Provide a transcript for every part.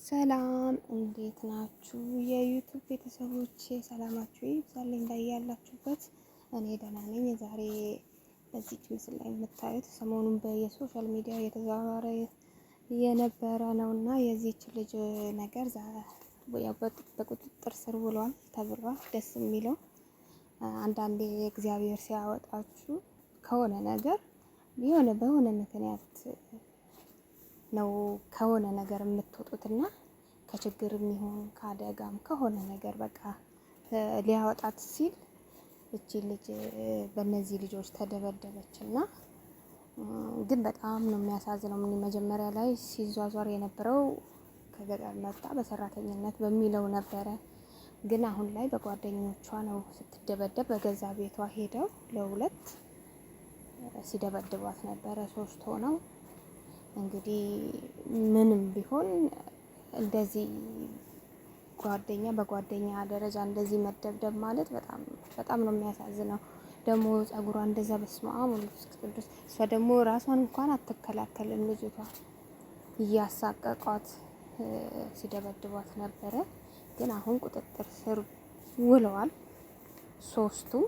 ሰላም እንዴት ናችሁ? የዩቱብ ቤተሰቦች ሰላማችሁ ይብዛልኝ ላይ ያላችሁበት። እኔ ደህና ነኝ። ዛሬ በዚህ ምስል ላይ የምታዩት ሰሞኑን በየሶሻል ሚዲያ እየተዘዋወረ የነበረ ነውና የዚህች ልጅ ነገር በቁጥጥር ስር ውሏል ተብሏል። ደስ የሚለው አንዳንዴ እግዚአብሔር ሲያወጣችሁ ከሆነ ነገር በሆነ ምክንያት ነው ከሆነ ነገር የምትወጡትና ከችግርም ይሁን ከአደጋም ከሆነ ነገር በቃ ሊያወጣት ሲል እቺ ልጅ በእነዚህ ልጆች ተደበደበችና ግን በጣም ነው የሚያሳዝነው። ምን መጀመሪያ ላይ ሲዟዟር የነበረው ከገጠር መጣ በሰራተኝነት በሚለው ነበረ። ግን አሁን ላይ በጓደኞቿ ነው ስትደበደብ። በገዛ ቤቷ ሄደው ለሁለት ሲደበድቧት ነበረ፣ 3 ሆነው። እንግዲህ ምንም ቢሆን እንደዚህ ጓደኛ በጓደኛ ደረጃ እንደዚህ መደብደብ ማለት በጣም ነው የሚያሳዝነው። ደግሞ ጸጉሯ እንደዛ በስመ አብ ወመንፈስ ቅዱስ። እሷ ደግሞ ራሷን እንኳን አትከላከልም። ልጅቷ እያሳቀቋት ሲደበድቧት ነበረ። ግን አሁን ቁጥጥር ስር ውለዋል 3ቱም።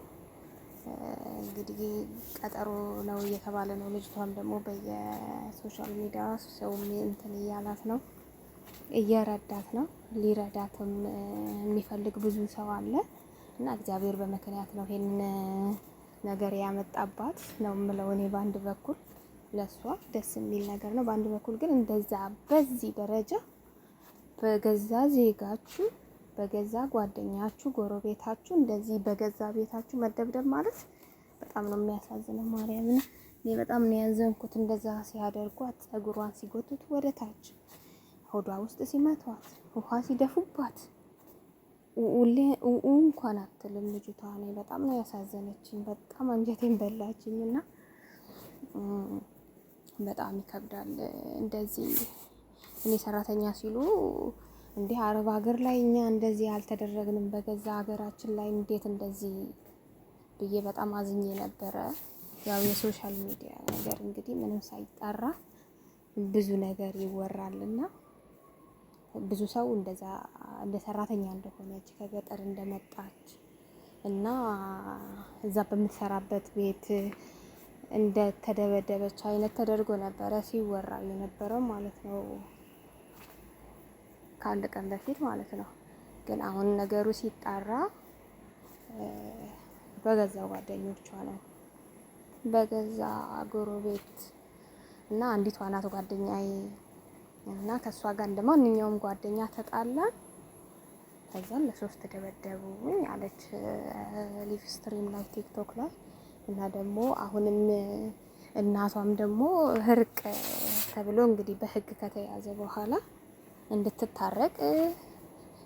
እንግዲህ ቀጠሮ ነው እየተባለ ነው። ልጅቷም ደግሞ በየሶሻል ሚዲያ ሰው እንትን እያላት ነው፣ እየረዳት ነው። ሊረዳትም የሚፈልግ ብዙ ሰው አለ እና እግዚአብሔር በምክንያት ነው ይሄን ነገር ያመጣባት ነው የምለው እኔ። በአንድ በኩል ለሷ ደስ የሚል ነገር ነው፣ በአንድ በኩል ግን እንደዛ በዚህ ደረጃ በገዛ ዜጋችሁ በገዛ ጓደኛችሁ ጎረቤታችሁ እንደዚህ በገዛ ቤታችሁ መደብደብ ማለት በጣም ነው የሚያሳዝነው። ማርያምን እኔ በጣም ነው ያዘንኩት። እንደዛ ሲያደርጓት ጸጉሯን ሲጎቱት ወደ ታች ሆዷ ውስጥ ሲመቷት ውሃ ሲደፉባት እንኳን አትልም ልጅቷ። እኔ በጣም ነው ያሳዘነችኝ፣ በጣም አንጀቴን በላችኝና በጣም ይከብዳል። እንደዚህ እኔ ሰራተኛ ሲሉ እንዲህ አረብ ሀገር ላይ እኛ እንደዚህ አልተደረግንም፣ በገዛ ሀገራችን ላይ እንዴት እንደዚህ ብዬ በጣም አዝኜ ነበረ። ያው የሶሻል ሚዲያ ነገር እንግዲህ ምንም ሳይጣራ ብዙ ነገር ይወራልና ብዙ ሰው እንደዛ እንደ ሰራተኛ እንደሆነች ከገጠር እንደመጣች እና እዛ በምትሰራበት ቤት እንደተደበደበች አይነት ተደርጎ ነበረ ሲወራ የነበረው ማለት ነው፣ ከአንድ ቀን በፊት ማለት ነው። ግን አሁን ነገሩ ሲጣራ በገዛ ጓደኞቿ ነው፣ በገዛ ጎረቤት እና አንዲቷ ናት ጓደኛዬ እና ከሷ ጋር እንደማንኛውም ጓደኛ ተጣላን። ከዛም ለ3 ደበደቡኝ አለች ሊቭ ስትሪም ላይ ቲክቶክ ላይ። እና ደግሞ አሁንም እናቷም ደግሞ እርቅ ተብሎ እንግዲህ በህግ ከተያዘ በኋላ እንድትታረቅ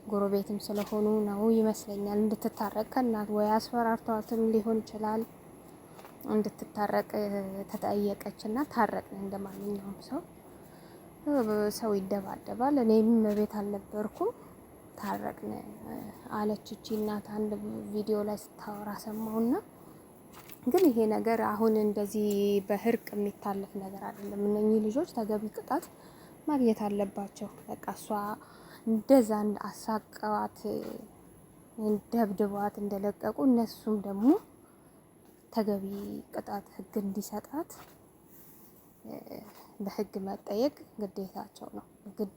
ጎረቤትም ስለሆኑ ነው ይመስለኛል እንድትታረቅ ከእናት ወይ አስፈራርተዋትም ሊሆን ይችላል። እንድትታረቅ ተጠየቀችና ታረቅን። እንደማንኛውም ሰው ይደባደባል። እኔም ቤት አልነበርኩም፣ ታረቅን አለች እቺ እናት አንድ ቪዲዮ ላይ ስታወራ ሰማውና። ግን ይሄ ነገር አሁን እንደዚህ በእርቅ የሚታለፍ ነገር አይደለም። እነኚህ ልጆች ተገቢ ቅጣት ማግኘት አለባቸው። በቃ እሷ እንደዛ አሳቀዋት ደብድቧት እንደለቀቁ እነሱም ደግሞ ተገቢ ቅጣት ህግ እንዲሰጣት በህግ መጠየቅ ግዴታቸው ነው። ግድ